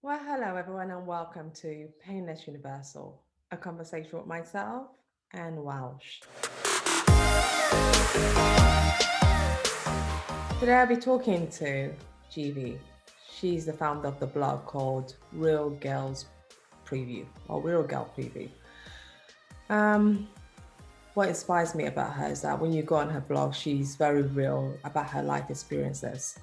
Well, hello everyone, and welcome to Painless Universal, a conversation with myself and Welsh. Today I'll be talking to GV. She's the founder of the blog called Real Girls Preview or Real Girl Preview. Um, what inspires me about her is that when you go on her blog, she's very real about her life experiences.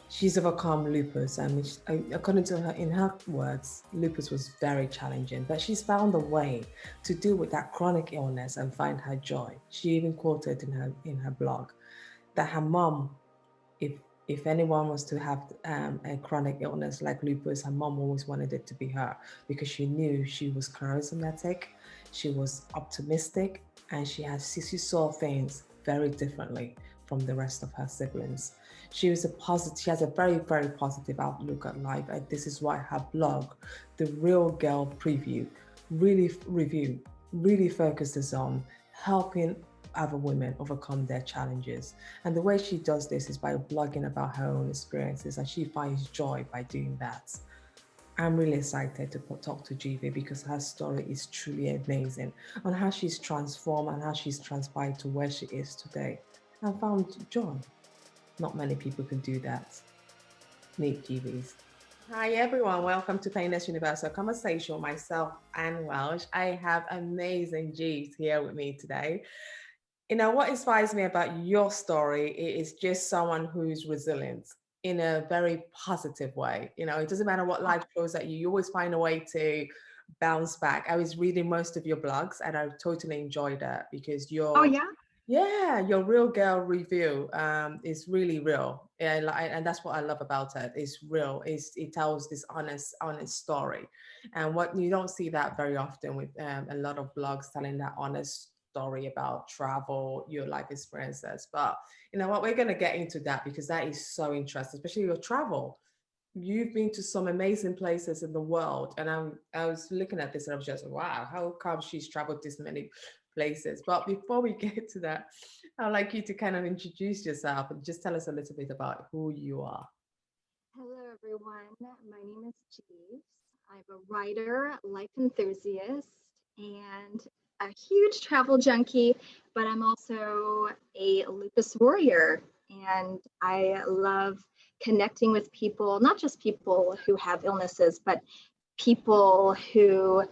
She's overcome lupus, and according to her, in her words, lupus was very challenging, but she's found a way to deal with that chronic illness and find her joy. She even quoted in her blog that her mom, if if anyone was to have a chronic illness like lupus, her mom always wanted it to be her because she knew she was charismatic, she was optimistic, and she saw things very differently from the rest of her siblings. She has a very, very positive outlook at life. And this is why her blog, The Real Girl Preview, review, really focuses on helping other women overcome their challenges. And the way she does this is by blogging about her own experiences, and she finds joy by doing that. I'm really excited to talk to GV because her story is truly amazing on how she's transformed and how she's transpired to where she is today and found joy. Not many people can do that. Meet GVs. Hi everyone, welcome to Painless Universal Conversation with myself and Welsh. I have amazing Jeeves here with me today. What inspires me about your story is just someone who's resilient in a very positive way. It doesn't matter what life throws at you, you always find a way to bounce back. I was reading most of your blogs and I totally enjoyed that because Oh yeah. your real girl review is really real. And that's what I love about it. It's real. It tells this honest story. And what you don't see that very often with a lot of blogs telling that honest story about travel, your life experiences. But you know what, we're going to get into that because that is so interesting, especially your travel. You've been to some amazing places in the world, and I was looking at this and I was just, wow, how come she's traveled this many places? But before we get to that, I'd like you to kind of introduce yourself and just tell us a little bit about who you are. Hello everyone. My name is Jeeves. I'm a writer, life enthusiast, and a huge travel junkie, but I'm also a lupus warrior. And I love connecting with people, not just people who have illnesses, but people who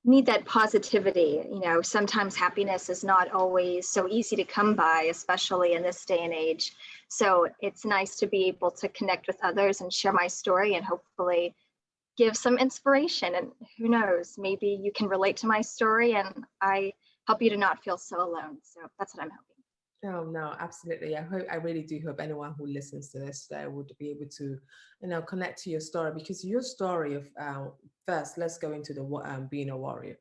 need that positivity. Sometimes happiness is not always so easy to come by, especially in this day and age. So it's nice to be able to connect with others and share my story and hopefully give some inspiration. And who knows, maybe you can relate to my story and I help you to not feel so alone. So that's what I'm hoping. Oh no, absolutely. I really do hope anyone who listens to this would be able to, connect to your story because your story of first, let's go into the being a warrior.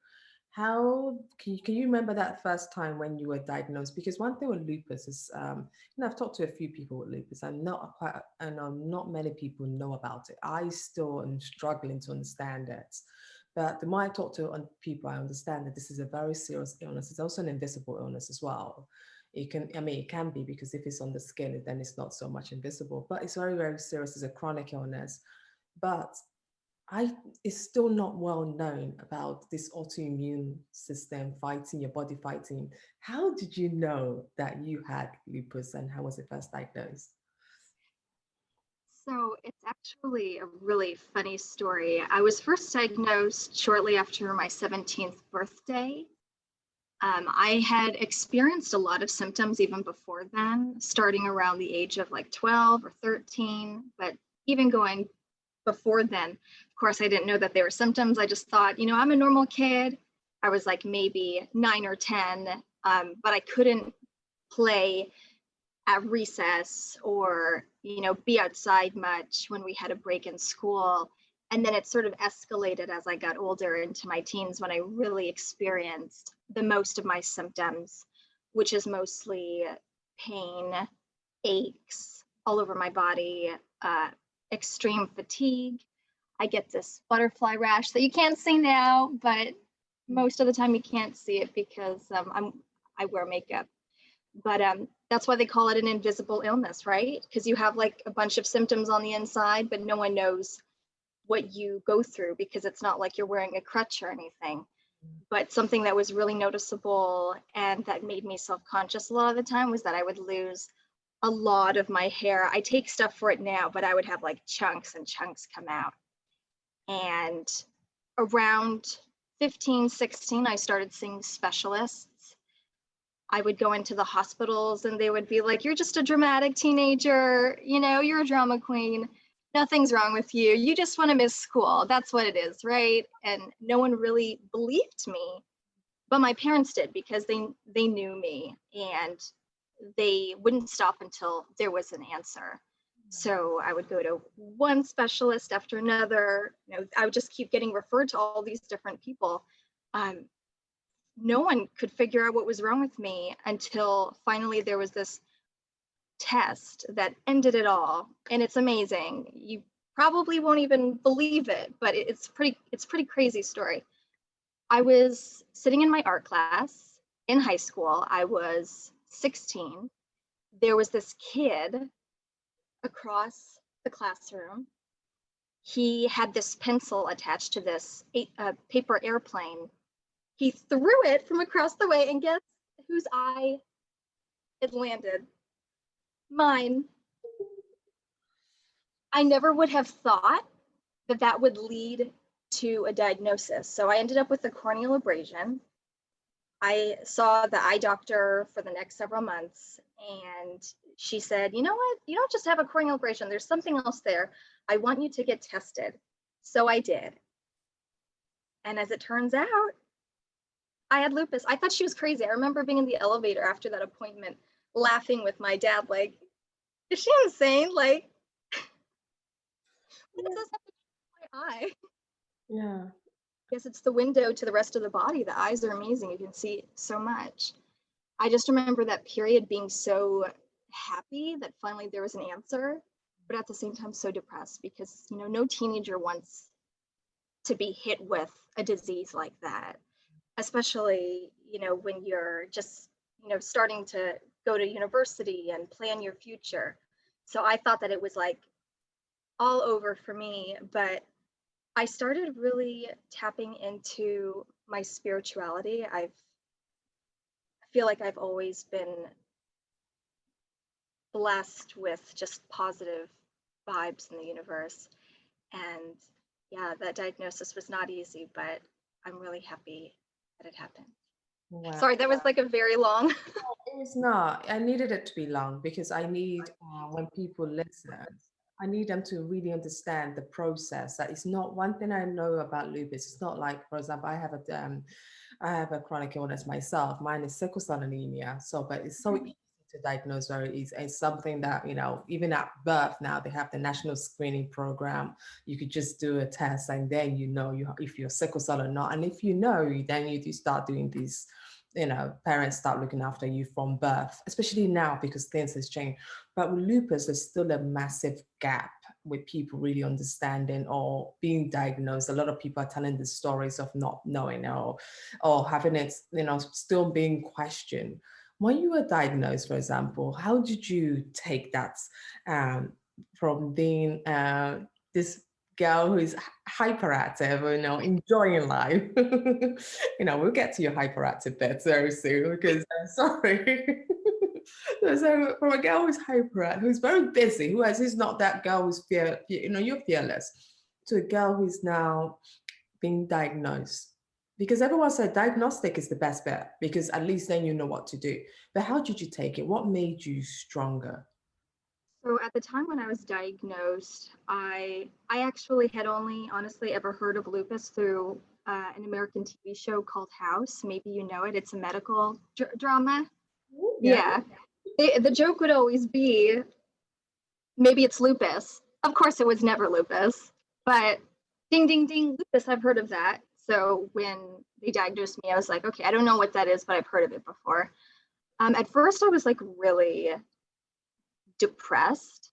How can you remember that first time when you were diagnosed? Because one thing with lupus is, I've talked to a few people with lupus, and not many people know about it. I still am struggling to understand it. But the more I talk to people, I understand that this is a very serious illness. It's also an invisible illness as well. It can be because if it's on the skin, then it's not so much invisible, but it's very, very serious. It's a chronic illness. But I it's still not well known about this autoimmune system fighting your body fighting. How did you know that you had lupus and how was it first diagnosed? So it's actually a really funny story. I was first diagnosed shortly after my 17th birthday. I had experienced a lot of symptoms even before then, starting around the age of like 12 or 13, but even going before then, of course, I didn't know that there were symptoms. I just thought, I'm a normal kid. I was like maybe 9 or 10, but I couldn't play at recess or, be outside much when we had a break in school. And then it sort of escalated as I got older into my teens when I really experienced the most of my symptoms, which is mostly pain, aches all over my body, extreme fatigue. I get this butterfly rash that you can't see now, but most of the time you can't see it because I wear makeup. But that's why they call it an invisible illness, right? Because you have like a bunch of symptoms on the inside, but no one knows what you go through, because it's not like you're wearing a crutch or anything. But something that was really noticeable and that made me self-conscious a lot of the time was that I would lose a lot of my hair. I take stuff for it now, but I would have like chunks and chunks come out. And around 15, 16, I started seeing specialists. I would go into the hospitals and they would be like, you're just a dramatic teenager, you know, you're a drama queen. Nothing's wrong with you. You just want to miss school. That's what it is, right? And no one really believed me, but my parents did, because they knew me and they wouldn't stop until there was an answer. So I would go to one specialist after another. You know, I would just keep getting referred to all these different people. No one could figure out what was wrong with me until finally there was this test that ended it all. And it's amazing. You probably won't even believe it, but it's pretty crazy story. I was sitting in my art class in high school. I was 16. There was this kid across the classroom. He had this pencil attached to this paper airplane. He threw it from across the way, and guess whose eye it landed? Mine. I never would have thought that that would lead to a diagnosis. So I ended up with a corneal abrasion. I saw the eye doctor for the next several months, and she said, you know what, you don't just have a corneal abrasion, there's something else there. I want you to get tested. So I did. And as it turns out, I had lupus. I thought she was crazy. I remember being in the elevator after that appointment, laughing with my dad, like, is she insane? Like, what does this have to do with my eye? Yeah. Yes, it's the window to the rest of the body. The eyes are amazing. You can see so much. I just remember that period being so happy that finally there was an answer, but at the same time so depressed, because, you know, no teenager wants to be hit with a disease like that, especially, you know, when you're just, you know, starting to go to university and plan your future. So I thought that it was like all over for me, but I started really tapping into my spirituality. I feel like I've always been blessed with just positive vibes in the universe. And yeah, that diagnosis was not easy, but I'm really happy that it happened. Wow. Sorry, that was like a very long. It's not. I needed it to be long because I need, when people listen, I need them to really understand the process. That it's not one thing I know about lupus. It's not like, for example, I have a chronic illness myself. Mine is sickle cell anemia. So, but it's so easy to diagnose, very easy. It's something that, you know, even at birth now they have the national screening program. You could just do a test and then you know if you're sickle cell or not. And if you know, then you do start doing these, you know, parents start looking after you from birth, especially now because things has changed. But with lupus, there's still a massive gap with people really understanding or being diagnosed. A lot of people are telling the stories of not knowing or having it, you know, still being questioned. When you were diagnosed, for example, how did you take that from being this girl who's hyperactive, you know, enjoying life? You know, we'll get to your hyperactive bit very soon because I'm sorry. So from a girl who's hyperactive, who's very busy, who's not that girl who's you know, you're fearless, to a girl who's now being diagnosed. Because everyone said diagnostic is the best bet because at least then you know what to do. But how did you take it? What made you stronger? So at the time when I was diagnosed, I actually had only honestly ever heard of lupus through an American TV show called House. Maybe you know it. It's a medical drama. Yeah. The joke would always be, maybe it's lupus. Of course, it was never lupus, but ding, ding, ding, lupus, I've heard of that. So when they diagnosed me, I was like, okay, I don't know what that is, but I've heard of it before. At first, I was like really depressed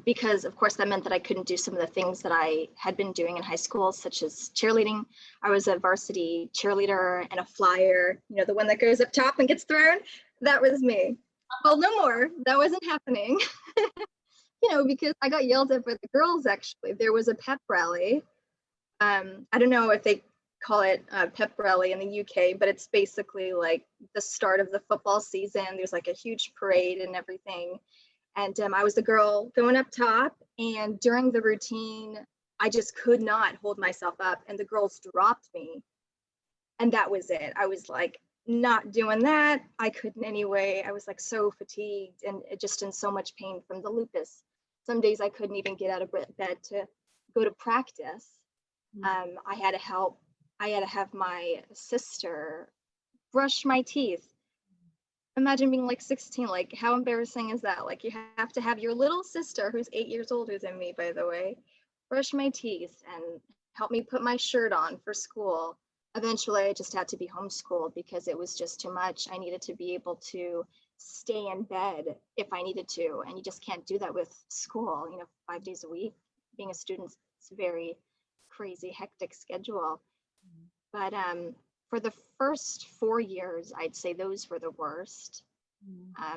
because, of course, that meant that I couldn't do some of the things that I had been doing in high school, such as cheerleading. I was a varsity cheerleader and a flyer, you know, the one that goes up top and gets thrown. That was me. Well, no more. That wasn't happening. because I got yelled at by the girls, actually. There was a pep rally. I don't know if they call it pep rally in the UK, but it's basically like the start of the football season. There's like a huge parade and everything. And I was the girl going up top, and during the routine, I just could not hold myself up, and the girls dropped me. And that was it. I was like, not doing that. I couldn't anyway. I was like so fatigued and just in so much pain from the lupus. Some days I couldn't even get out of bed to go to practice. I had to help. I had to have my sister brush my teeth. Imagine being like 16. Like, how embarrassing is that? Like, you have to have your little sister, who's 8 years older than me, by the way, brush my teeth and help me put my shirt on for school. Eventually, I just had to be homeschooled because it was just too much. I needed to be able to stay in bed if I needed to, and you just can't do that with school, 5 days a week. Being a student, it's a very crazy, hectic schedule. But for the first 4 years, I'd say those were the worst.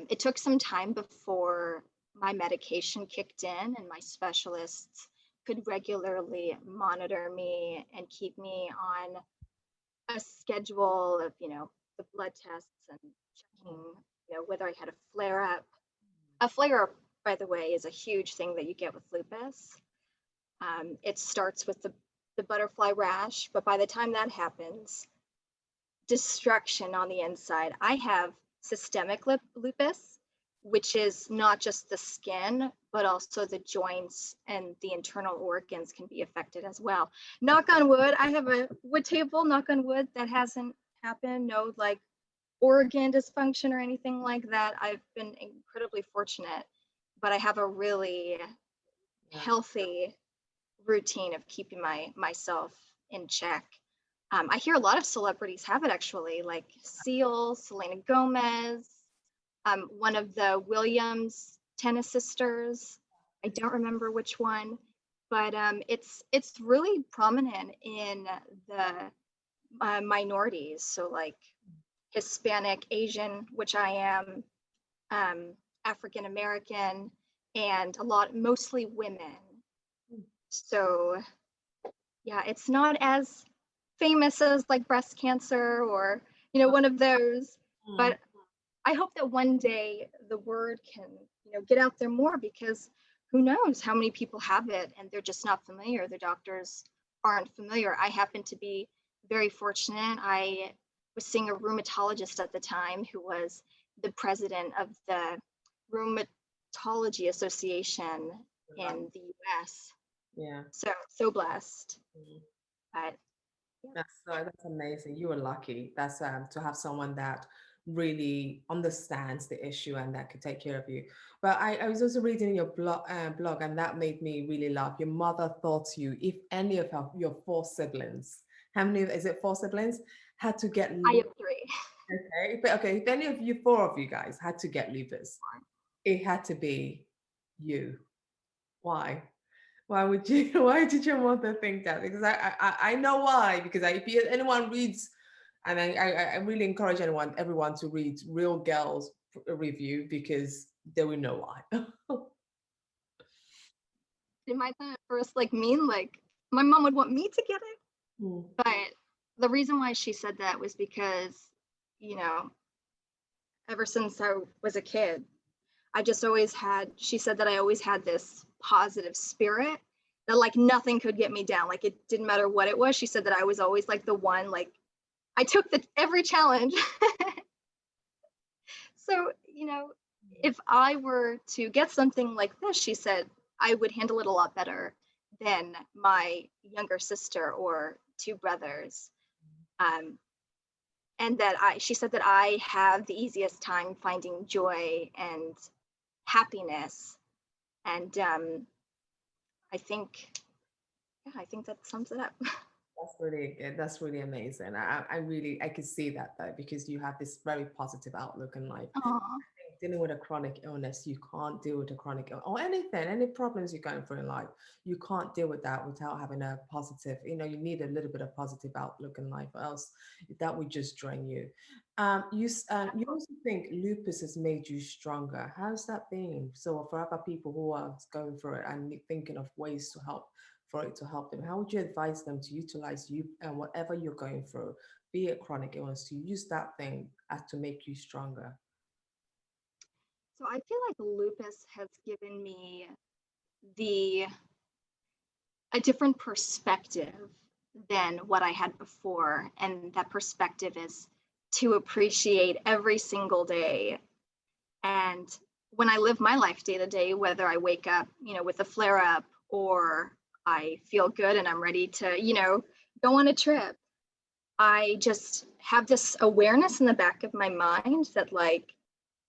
It took some time before my medication kicked in and my specialists could regularly monitor me and keep me on a schedule of, the blood tests and checking, whether I had a flare up. A flare up, by the way, is a huge thing that you get with lupus. It starts with the butterfly rash, but by the time that happens, destruction on the inside. I have systemic lupus, which is not just the skin, but also the joints and the internal organs can be affected as well. Knock on wood, I have a wood table, knock on wood, that hasn't happened. No like organ dysfunction or anything like that. I've been incredibly fortunate, but I have a really healthy routine of keeping myself in check. I hear a lot of celebrities have it, actually, like Seal, Selena Gomez, one of the Williams tennis sisters. I don't remember which one, but it's really prominent in the minorities. So like Hispanic, Asian, which I am, African American, and mostly women. So yeah, it's not as famous as like breast cancer or, one of those, but I hope that one day the word can, get out there more, because who knows how many people have it and they're just not familiar. The doctors aren't familiar. I happen to be very fortunate. I was seeing a rheumatologist at the time who was the president of the Rheumatology Association in the US. Yeah. So blessed. But that's amazing. You were lucky. That's to have someone that really understands the issue and that could take care of you. But I was also reading your blog, and that made me really laugh. Your mother thought you, if any of your four siblings, how many is it? Four siblings had to get. I have 3. Okay, but okay, if any of you, 4 of you guys, had to get lupus, it had to be you. Why? Why would you? Why did your mother think that? Because I know why. Because if anyone reads, and I really encourage everyone to read Real Girls review, because they will know why. It might not at first like mean like my mom would want me to get it, but the reason why she said that was because, ever since I was a kid, she said that I always had this positive spirit, that like nothing could get me down. Like it didn't matter what it was. She said that I was always like the one, like I took every challenge. So, if I were to get something like this, she said, I would handle it a lot better than my younger sister or 2 brothers. And that she said that I have the easiest time finding joy and happiness. And I think that sums it up. That's really good. That's really amazing. I could see that though, because you have this very positive outlook in life. Aww. dealing with a chronic illness, you can't deal with a chronic or anything, any problems you're going through in life. You can't deal with that without having a positive, you need a little bit of positive outlook in life, or else that would just drain you. You also think lupus has made you stronger. How's that been? So for other people who are going through it and thinking of ways to help, for it to help them, how would you advise them to utilize you and whatever you're going through, be it chronic illness, to use that thing as to make you stronger? So I feel like lupus has given me the a different perspective than what I had before. And that perspective is to appreciate every single day. And when I live my life day to day, whether I wake up, with a flare up, or I feel good and I'm ready to, go on a trip, I just have this awareness in the back of my mind that, like,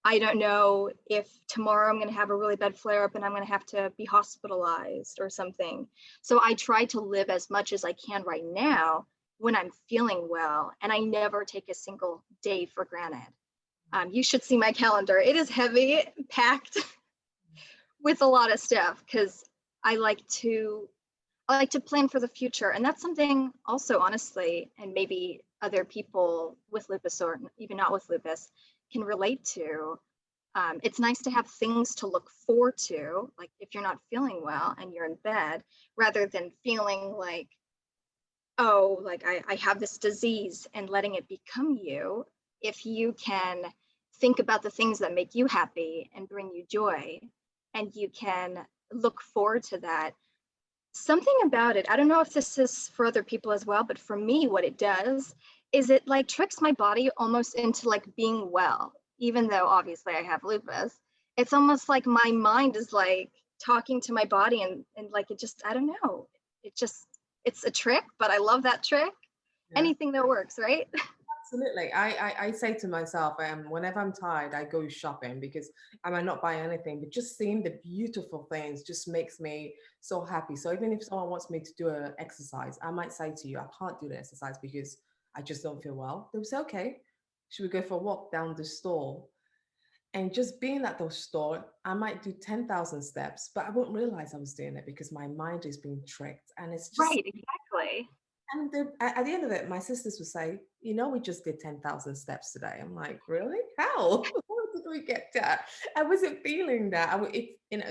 I don't know if tomorrow I'm going to have a really bad flare up and I'm going to have to be hospitalized or something. So I try to live as much as I can right now when I'm feeling well, and I never take a single day for granted. You should see my calendar. It is heavy, packed with a lot of stuff, because I like to plan for the future. And that's something also, honestly, and maybe other people with lupus or even not with lupus can relate to. It's nice to have things to look forward to, like if you're not feeling well and you're in bed, rather than feeling like, oh, like I have this disease and letting it become you. If you can think about the things that make you happy and bring you joy, and you can look forward to that. Something about it, I don't know if this is for other people as well, but for me, what it does is it like tricks my body almost into like being well, even though obviously I have lupus. It's almost like my mind is like talking to my body, and like it just, I don't know, it's a trick, but I love that trick. Yeah. Anything that works, right? Absolutely. I say to myself, whenever I'm tired, I go shopping, because I might not buy anything, but just seeing the beautiful things just makes me so happy. So even if someone wants me to do an exercise, I might say to you, I can't do the exercise because I just don't feel well. They'll say, okay, should we go for a walk down the store? And just being at the store, I might do 10,000 steps, but I won't realize I was doing it because my mind is being tricked. And it's just, Right, exactly. and at the end of it, my sisters would say, we just did 10,000 steps today. I'm like, really? How? How did we get that? I wasn't feeling that.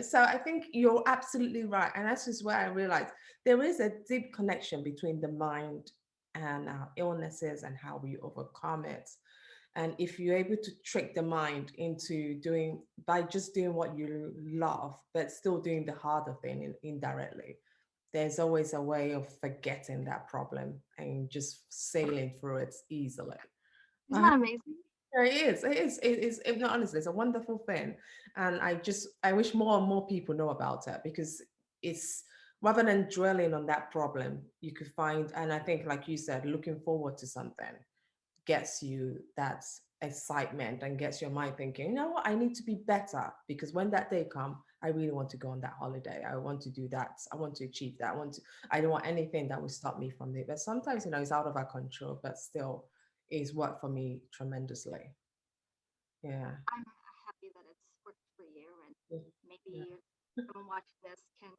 So I think you're absolutely right. And that's just where I realized there is a deep connection between the mind and our illnesses and how we overcome it. And if you're able to trick the mind into by just doing what you love, but still doing the harder thing indirectly, there's always a way of forgetting that problem and just sailing through it easily. Isn't that amazing? It is. It is. It is. No, honestly, it's a wonderful thing, and I wish more and more people know about it, because it's, rather than dwelling on that problem, you could find, and I think, like you said, looking forward to something gets you that excitement and gets your mind thinking, you know what, I need to be better, because when that day comes, I really want to go on that holiday. I want to do that. I want to achieve that. I don't want anything that will stop me from it. But sometimes, it's out of our control, but still it's worked for me tremendously. Yeah. I'm happy that it's worked for you, and Yeah. maybe someone watching this can,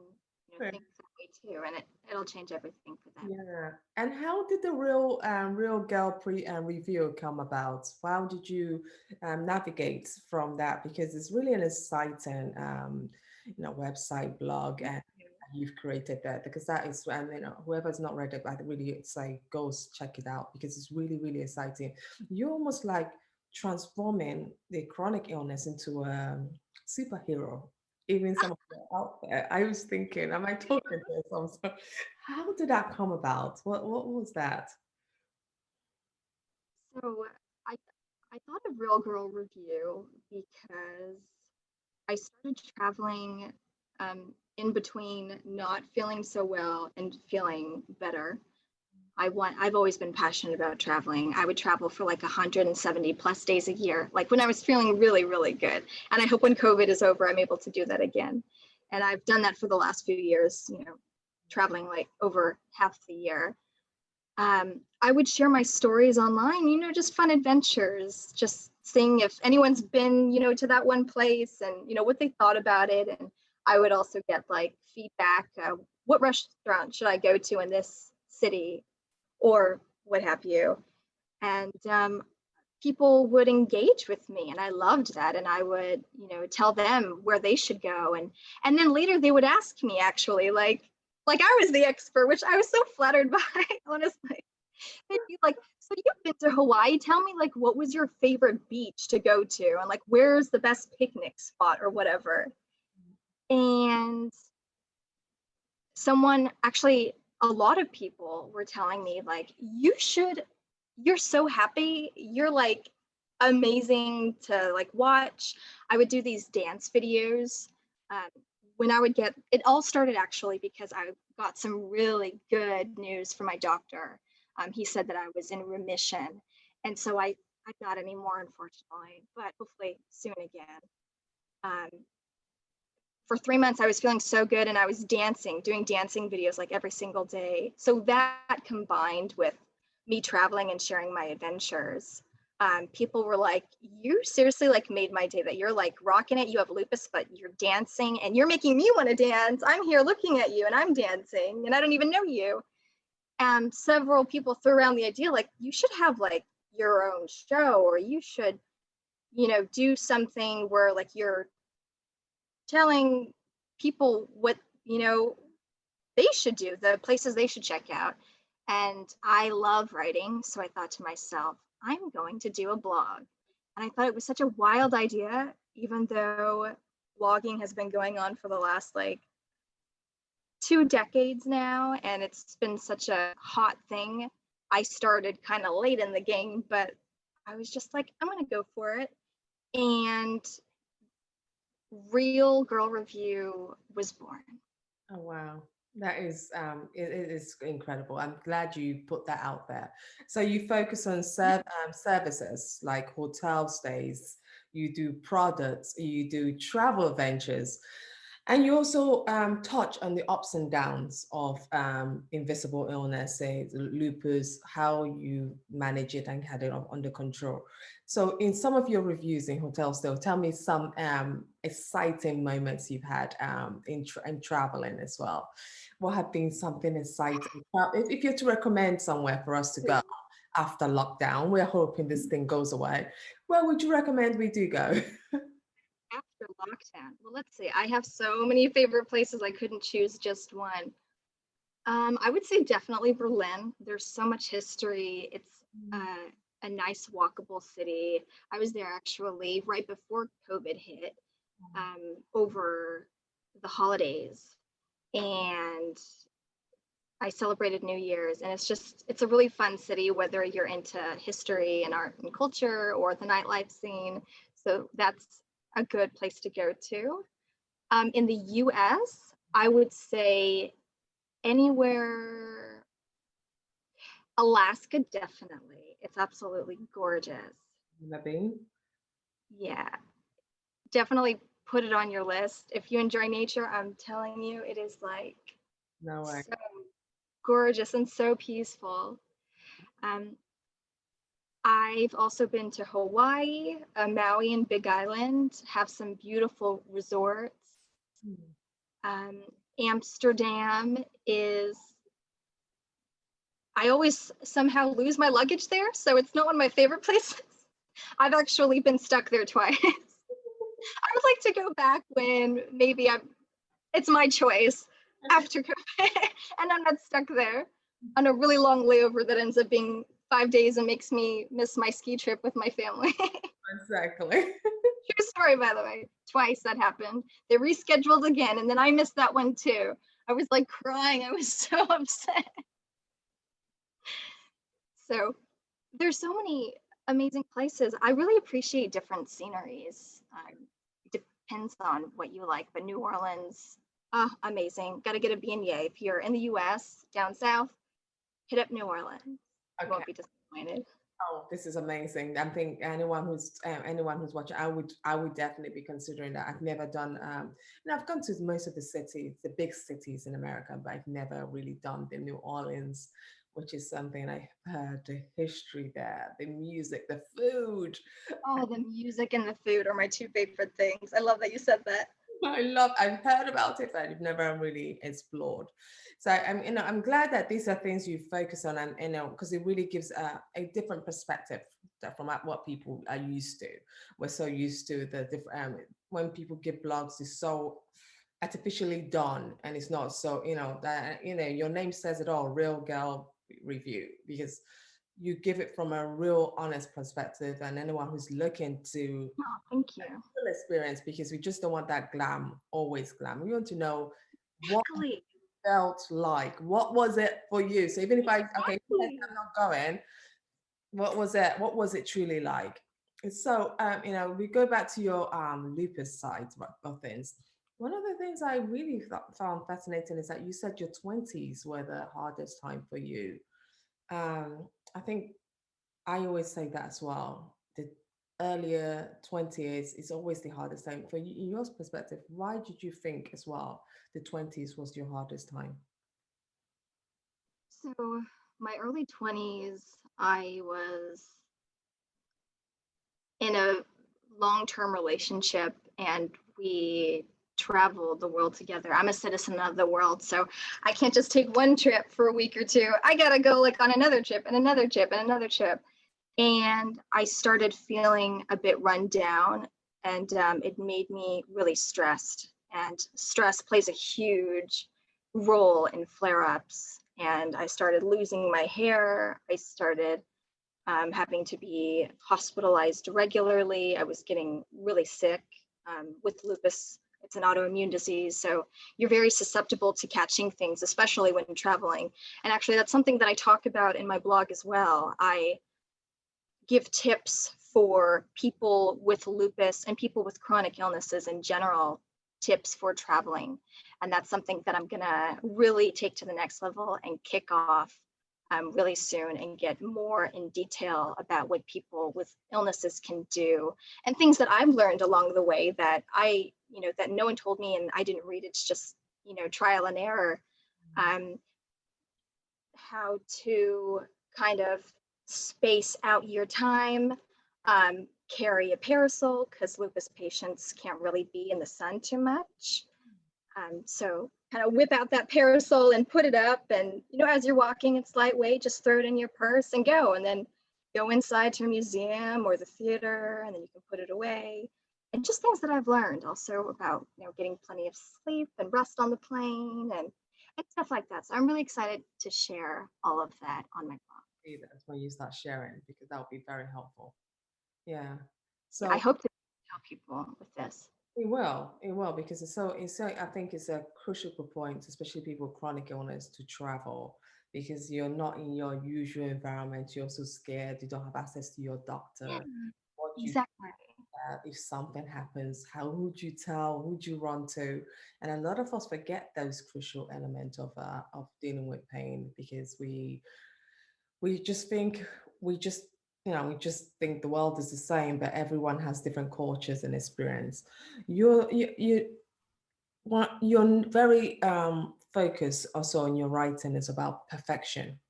Yeah. think that way too, and it'll change everything for them. Yeah. And how did the real girl review come about? How did you navigate from that? Because it's really an exciting website, blog, and you've created that, because that is, and whoever's not read it, I really say goes check it out, because it's really, really exciting. You're almost like transforming the chronic illness into a superhero. Even some of them out there. I was thinking, am I talking to some? How did that come about? What was that? So I I thought of Real Girl Review because I started traveling in between not feeling so well and feeling better. I've always been passionate about traveling. I would travel for like 170 plus days a year, like when I was feeling really, really good. And I hope when COVID is over, I'm able to do that again. And I've done that for the last few years, traveling like over half the year. I would share my stories online, just fun adventures, just seeing if anyone's been, you know, to that one place and, you know, what they thought about it. And I would also get like feedback, what restaurant should I go to in this city or what have you. And people would engage with me, and I loved that. And I would, you know, tell them where they should go. And then later they would ask me actually, like I was the expert, which I was so flattered by, honestly. They'd be like, so you've been to Hawaii, tell me like what was your favorite beach to go to and like where's the best picnic spot or whatever. And someone actually, a lot of people were telling me like, you're so happy, you're like amazing to like watch. I would do these dance videos. When I would get, it all started actually because I got some really good news from my doctor. He said that I was in remission. And so I'm not anymore, unfortunately, but hopefully soon again. For 3 months, I was feeling so good and I was dancing, doing dancing videos like every single day. So that combined with me traveling and sharing my adventures, people were like, you seriously like made my day, that you're like rocking it. You have lupus, but you're dancing and you're making me want to dance. I'm here looking at you and I'm dancing and I don't even know you. And several people threw around the idea like, you should have like your own show, or you should, you know, do something where like you're telling people what, you know, they should do, the places they should check out. And I love writing. So I thought to myself, I'm going to do a blog. And I thought it was such a wild idea, even though blogging has been going on for the last like 2 decades now. And it's been such a hot thing. I started kind of late in the game, but I was just like, I'm going to go for it. And Real Girl Review was born. Oh, wow. That is, it is incredible. I'm glad you put that out there. So you focus on services like hotel stays, you do products, you do travel adventures, and you also touch on the ups and downs of invisible illness, say lupus, how you manage it and had it under control. So in some of your reviews in hotels, though, tell me some exciting moments you've had in traveling as well. What have been something exciting? If you're to recommend somewhere for us to go after lockdown, we're hoping this thing goes away. Where would you recommend we do go? After lockdown, well, let's see. I have so many favorite places. I couldn't choose just one. I would say definitely Berlin. There's so much history. It's a nice walkable city. I was there actually right before COVID hit, over the holidays, and I celebrated New Year's. And it's a really fun city, whether you're into history and art and culture or the nightlife scene. So that's a good place to go to. In the US, I would say anywhere, Alaska, definitely. It's absolutely gorgeous. Nabin? Yeah, definitely put it on your list. If you enjoy nature, I'm telling you, it is like No way. so gorgeous and so peaceful. Um, I've also been to Hawaii, Maui and Big Island have some beautiful resorts. Amsterdam is, I always somehow lose my luggage there, so it's not one of my favorite places. I've actually been stuck there twice. I would like to go back when maybe it's my choice after COVID and I'm not stuck there on a really long layover that ends up being 5 days and makes me miss my ski trip with my family. Exactly. True story, by the way. Twice that happened. They rescheduled again, and then I missed that one too. I was like crying. I was so upset. So there's so many amazing places. I really appreciate different sceneries. Depends on what you like, but New Orleans, amazing. Got to get a beignet. If you're in the US, down south, hit up New Orleans. You won't be disappointed. Oh, this is amazing. I think anyone who's watching, I would definitely be considering that. I've never done I've gone to most of the cities, the big cities in America, but I've never really done the New Orleans which is something I heard, the history there, the music, the food. Oh, the music and the food are my two favorite things. I love that you said that. I've heard about it, but I've never really explored. So I'm glad that these are things you focus on, and because it really gives a different perspective from what people are used to. We're so used to the different, when people give blogs, it's so artificially done, and it's not so, that, your name says it all, Real Girl Review, because you give it from a real honest perspective, and anyone who's looking to Oh, thank you. full experience, because we just don't want that glam, always glam. We want to know what Exactly. felt like. What was it for you? So even if okay, Exactly. I'm not going, what was it? What was it truly like? And so, we go back to your lupus side of things. One of the things I really found fascinating is that you said your 20s were the hardest time for you. I think I always say that as well. The earlier 20s is always the hardest time. For you, in your perspective, why did you think as well the 20s was your hardest time? So, my early 20s, I was in a long-term relationship and we traveled the world together. I'm a citizen of the world, so I can't just take one trip for a week or two. I gotta go like on another trip and another trip and another trip. And I started feeling a bit run down, and it made me really stressed. And stress plays a huge role in flare-ups. And I started losing my hair. I started having to be hospitalized regularly. I was getting really sick with lupus. It's an autoimmune disease, so you're very susceptible to catching things, especially when traveling. And actually, that's something that I talk about in my blog as well. I give tips for people with lupus and people with chronic illnesses in general, tips for traveling. And that's something that I'm gonna really take to the next level and kick off really soon, and get more in detail about what people with illnesses can do and things that I've learned along the way that that no one told me and I didn't read. It's just, trial and error. How to kind of space out your time, carry a parasol, because lupus patients can't really be in the sun too much. So kind of whip out that parasol and put it up, and as you're walking, it's lightweight, just throw it in your purse and go, and then go inside to a museum or the theater, and then you can put it away. And just things that I've learned also about getting plenty of sleep and rest on the plane, and stuff like that. So I'm really excited to share all of that on my blog. See, that's when you start sharing, because that would be very helpful. Yeah. I So hope to help people with this. it will, because I think it's a crucial point, especially people with chronic illness, to travel, because you're not in your usual environment. You're so scared. You don't have access to your doctor. What do you Exactly. if something happens? How would you tell? Who'd you run to? And a lot of us forget those crucial elements of dealing with pain, because we just think we just we just think the world is the same, but everyone has different cultures and experience. You're very focused also on your writing is about perfection,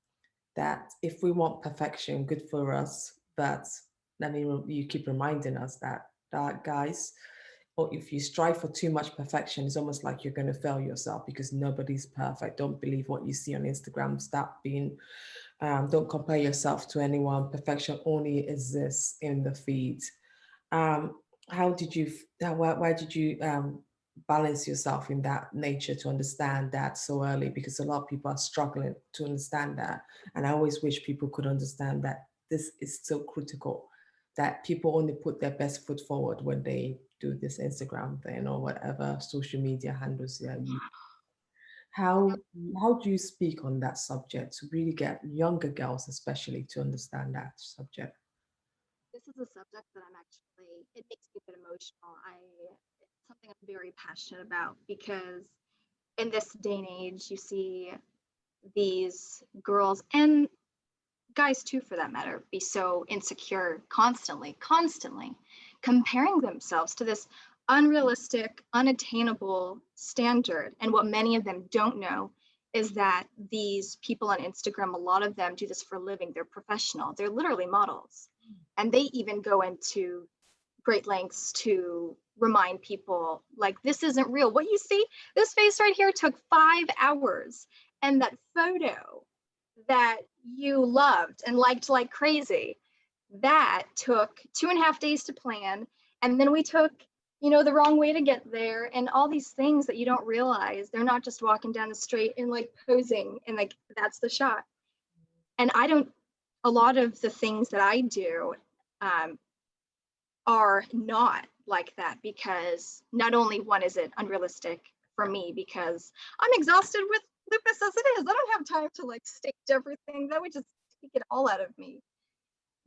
that if we want perfection, good for us, but I mean, you keep reminding us that guys, or if you strive for too much perfection, it's almost like you're going to fail yourself, because nobody's perfect. Don't believe what you see on Instagram. Stop being don't compare yourself to anyone. Perfection only exists in the feed. Um, how did you, why did you balance yourself in that nature to understand that so early? Because a lot of people are struggling to understand that. And I always wish people could understand that this is so critical, that people only put their best foot forward when they do this Instagram thing or whatever social media handles you. How how do you speak on that subject to really get younger girls, especially, to understand that subject? This is a subject that it makes me a bit emotional. It's something I'm very passionate about, because in this day and age, you see these girls and guys too, for that matter, be so insecure constantly comparing themselves to this unrealistic, unattainable standard. And what many of them don't know is that these people on Instagram, a lot of them do this for a living. They're professional. They're literally models. And they even go into great lengths to remind people, like, this isn't real. What you see, this face right here took 5 hours. And that photo that you loved and liked like crazy, that took 2.5 days to plan. And then we took, the wrong way to get there, and all these things that you don't realize. They're not just walking down the street and like posing and like that's the shot. And a lot of the things that I do are not like that, because not only one, is it unrealistic for me because I'm exhausted with lupus as it is. I don't have time to like stage everything. That would just take it all out of me.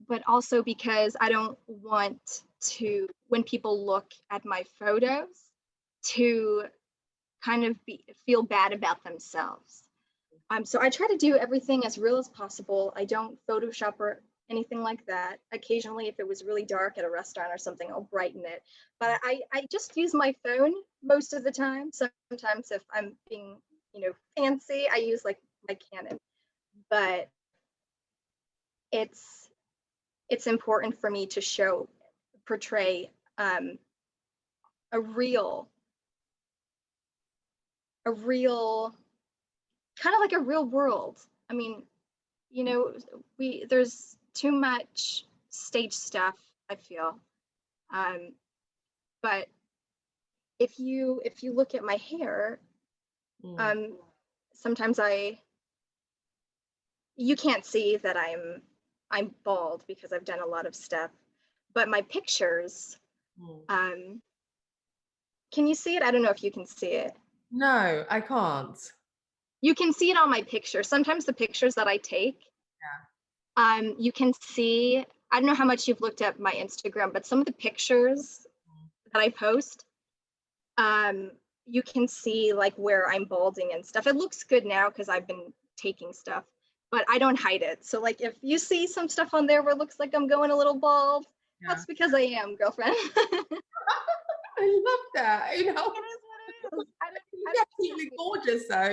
But also because I don't want to, when people look at my photos, to kind of feel bad about themselves. So I try to do everything as real as possible. I don't Photoshop or anything like that. Occasionally, if it was really dark at a restaurant or something, I'll brighten it. But I just use my phone most of the time. Sometimes if I'm being, fancy, I use like my Canon. But it's important for me to portray a real kind of like a real world. I mean, there's too much stage stuff, I feel. But if you look at my hair, sometimes you can't see that I'm bald because I've done a lot of stuff. But my pictures, can you see it? I don't know if you can see it. No, I can't. You can see it on my pictures. Sometimes the pictures that I take, you can see, I don't know how much you've looked at my Instagram, but some of the pictures that I post, you can see like where I'm balding and stuff. It looks good now because I've been taking stuff, but I don't hide it. So like if you see some stuff on there where it looks like I'm going a little bald, that's because I am, girlfriend. I love that. It is what it is. You're absolutely gorgeous, though.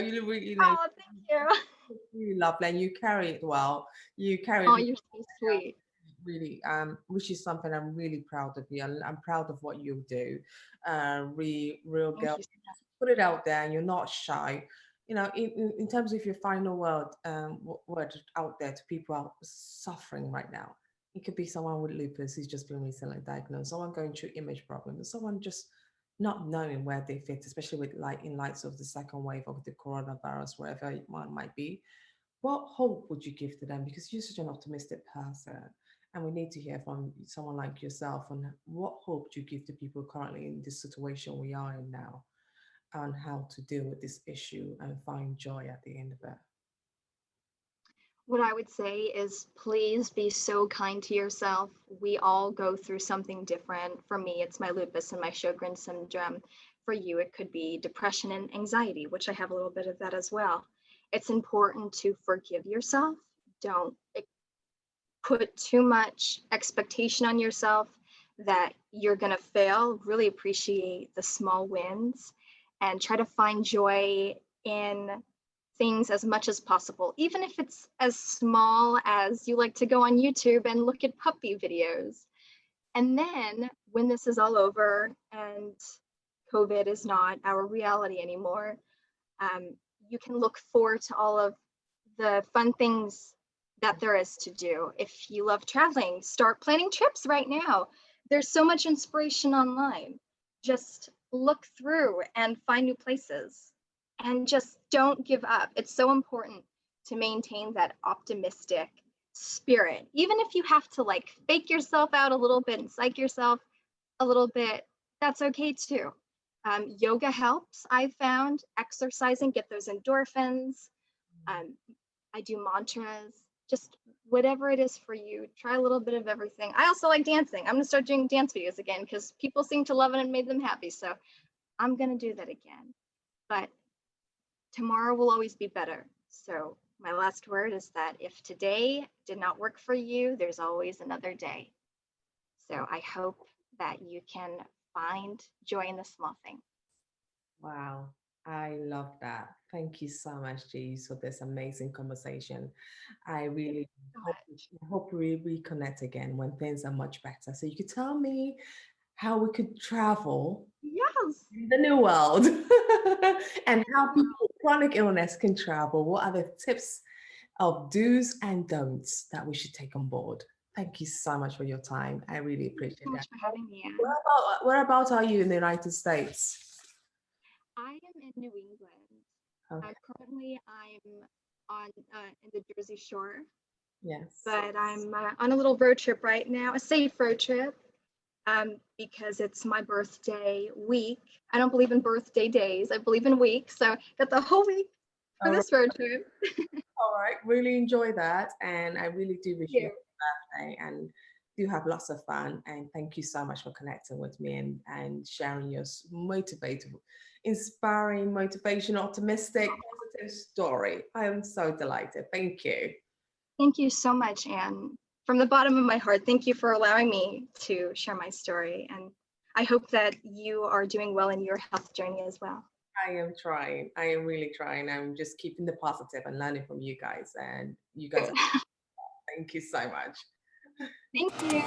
Oh, thank you. Really lovely, and you carry it well. You carry Oh, it you're so sweet. really, which is something I'm really proud of you. I'm proud of what you do. Real girl, put it out there, and you're not shy. In terms of your final word out there to people out suffering right now. It could be someone with lupus who's just been recently diagnosed, someone going through image problems, someone just not knowing where they fit, especially with in lights of the second wave of the coronavirus, wherever one might be. What hope would you give to them? Because you're such an optimistic person, and we need to hear from someone like yourself on what hope do you give to people currently in this situation we are in now, and how to deal with this issue and find joy at the end of it. What I would say is please be so kind to yourself. We all go through something different. For me, it's my lupus and my Sjogren's syndrome. For you, it could be depression and anxiety, which I have a little bit of that as well. It's important to forgive yourself. Don't put too much expectation on yourself that you're going to fail. Really appreciate the small wins and try to find joy in things as much as possible, even if it's as small as you like to go on YouTube and look at puppy videos. And then when this is all over and COVID is not our reality anymore, you can look forward to all of the fun things that there is to do. If you love traveling, start planning trips right now. There's so much inspiration online. Just look through and find new places. And just don't give up. It's so important to maintain that optimistic spirit. Even if you have to like fake yourself out a little bit and psych yourself a little bit, that's okay too. Yoga helps, I've found. Exercising, get those endorphins. I do mantras, just whatever it is for you. Try a little bit of everything. I also like dancing. I'm gonna start doing dance videos again because people seem to love it and made them happy. So I'm gonna do that again. But tomorrow will always be better. So my last word is that if today did not work for you, there's always another day. So I hope that you can find joy in the small things. Wow. I love that. Thank you so much, Jeeves, for this amazing conversation. I really So hope, much. hope we reconnect again when things are much better. So you could tell me how we could travel Yes. in the new world and how people with chronic illness can travel. What are the tips of do's and don'ts that we should take on board? Thank you so much for your time. I really Thank you appreciate so that. much for having me, Where Anne. about, whereabouts are you in the United States? I am in New England. Okay. Currently, I'm on in the Jersey Shore, Yes. but I'm on a little road trip right now, a safe road trip, because it's my birthday week. I don't believe in birthday days. I believe in weeks. So got the whole week for All right. this road trip. All right. Really enjoy that. And I really do Thank wish you you. a happy birthday and do have lots of fun. And thank you so much for connecting with me and sharing your motivated, inspiring, motivational, optimistic, positive story. I am so delighted. Thank you. Thank you so much, Anne. From the bottom of my heart, thank you for allowing me to share my story. And I hope that you are doing well in your health journey as well. I am trying. I am really trying. I'm just keeping the positive and learning from you guys. And you guys, Good. thank you so much. Thank you.